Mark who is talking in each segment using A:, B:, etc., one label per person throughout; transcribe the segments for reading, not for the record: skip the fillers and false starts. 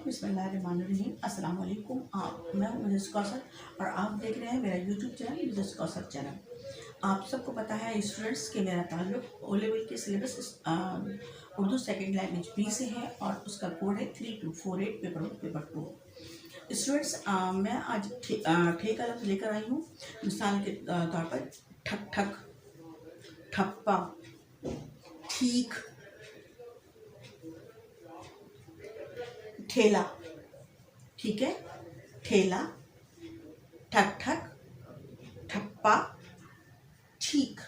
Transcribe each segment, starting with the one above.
A: बिस्मिल्लाहिर्रहमानिर्रहीम। अस्सलाम वालेकुम। मैं हूं मिसेस कौसर और आप देख रहे हैं मेरा YouTube channel Mrs Kausar channel. आप सबको पता है स्टूडेंट्स के मेरा ताल्लुक ओ लेवल के syllabus Urdu second language B से है और उसका कोड है 3248 पेपर 2। स्टूडेंट्स, मैं आज ठे का लफ्ज़ लेकर आई हूँ। मिसाल के तौर पर ठक ठक, ठप्पा, ठीक, ठेला। ठीक है, ठेला, ठक ठक, ठप्पा, ठीक।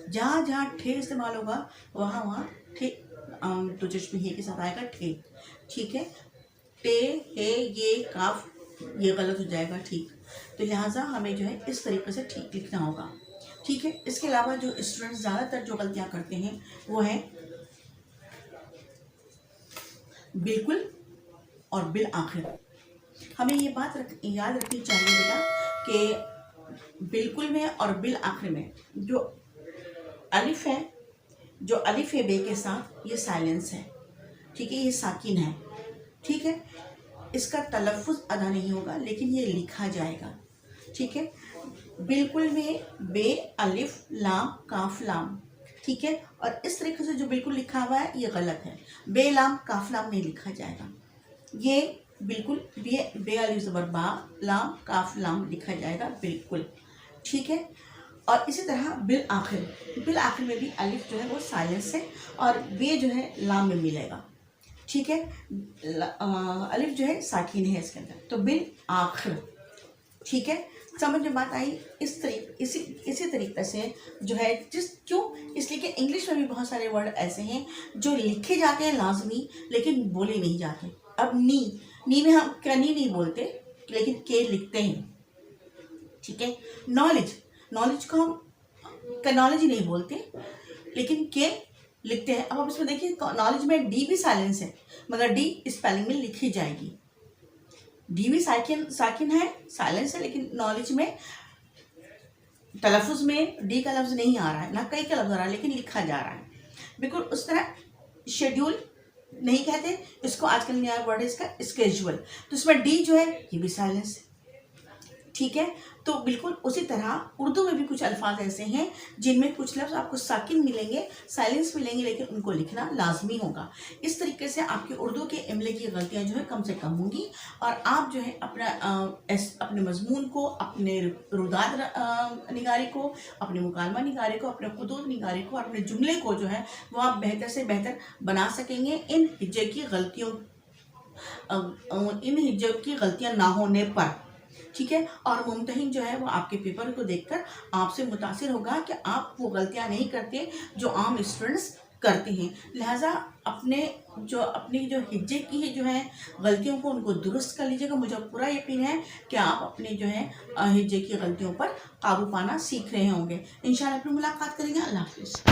A: जहाँ जहाँ ठे इस्तेमाल होगा वहाँ वहाँ ठे तो चश्मे हे के साथ आएगा ठे। ठीक है, टे, हे, ये, काफ ये गलत हो जाएगा ठीक। तो लिहाजा हमें जो है इस तरीके से ठीक लिखना होगा। ठीक है, इसके अलावा जो स्टूडेंट्स ज़्यादातर जो गलतियाँ करते हैं वो है बिल्कुल और बिल आखिर। हमें ये बात याद रखनी चाहिए बेटा कि बिल्कुल में और बिल आखिर में जो अलिफ है, जो अलिफ है बे के साथ, ये साइलेंस है। ठीक है, ये साकिन है। ठीक है, इसका तलफ़ुज़ अदा नहीं होगा लेकिन ये लिखा जाएगा। ठीक है, बिल्कुल में बे अलिफ लाम काफ लाम। ठीक है, और इस तरीके से जो बिल्कुल लिखा हुआ है ये गलत है। बे लाम काफ लाम नहीं लिखा जाएगा। ये बिल्कुल बे अलिफ ज़बर बा, लाम काफ लाम लिखा जाएगा बिल्कुल। ठीक है, और इसी तरह बिल आखिर में भी अलिफ जो है वो साइलेंस है और बे जो है लाम में मिलेगा। ठीक है, अलिफ जो है साकिन है इसके अंदर, तो बिल आखिर। ठीक है, समझ में बात आई। इसी तरीके से जो है क्यों, इसलिए कि इंग्लिश में भी बहुत सारे वर्ड ऐसे हैं जो लिखे जाते हैं लाजमी लेकिन बोले नहीं जाते। अब नी में हम कनी नहीं बोलते लेकिन के लिखते हैं। ठीक है, नॉलेज को हम नॉलेज नहीं बोलते लेकिन के लिखते हैं। अब इसमें देखिए नॉलेज में डी भी साइलेंस है मगर डी स्पेलिंग में लिखी जाएगी। डी भी साकिन है, साइलेंस है, लेकिन नॉलेज में तलफ़ुज़ में डी का लफ्ज़ नहीं आ रहा है, ना कई का लफ्ज़ आ रहा है लेकिन लिखा जा रहा है। बिल्कुल उस तरह शेड्यूल नहीं कहते इसको, आजकल नया वर्ड है इसका स्केजुअल, तो इसमें डी जो है ये भी साइलेंस है। ठीक है, तो बिल्कुल उसी तरह उर्दू में भी कुछ अल्फाज ऐसे हैं जिनमें कुछ लफ्ज़ आपको साकिन मिलेंगे, साइलेंस मिलेंगे, लेकिन उनको लिखना लाजमी होगा। इस तरीके से आपकी उर्दू के इमले की गलतियां जो है कम से कम होंगी और आप जो है अपने मजमून को, अपने रुदात निगारी को, अपने मुकालमा निगारी को, अपने खुदूद निगारी को और अपने जुमले को जो है वो आप बेहतर से बेहतर बना सकेंगे इन हिज्जे की गलतियाँ ना होने पर। ठीक है, और मुम्तहिन जो है वो आपके पेपर को देखकर आपसे मुतासिर होगा कि आप वो गलतियां नहीं करते जो आम स्टूडेंट्स करते हैं। लिहाजा अपनी जो हिज्जे की जो है गलतियों को उनको दुरुस्त कर लीजिएगा। मुझे पूरा यकीन है कि आप अपने जो है हिज्जे की गलतियों पर काबू पाना सीख रहे होंगे। इंशाल्लाह फिर मुलाकात करेंगे। अल्लाह हाफिज़।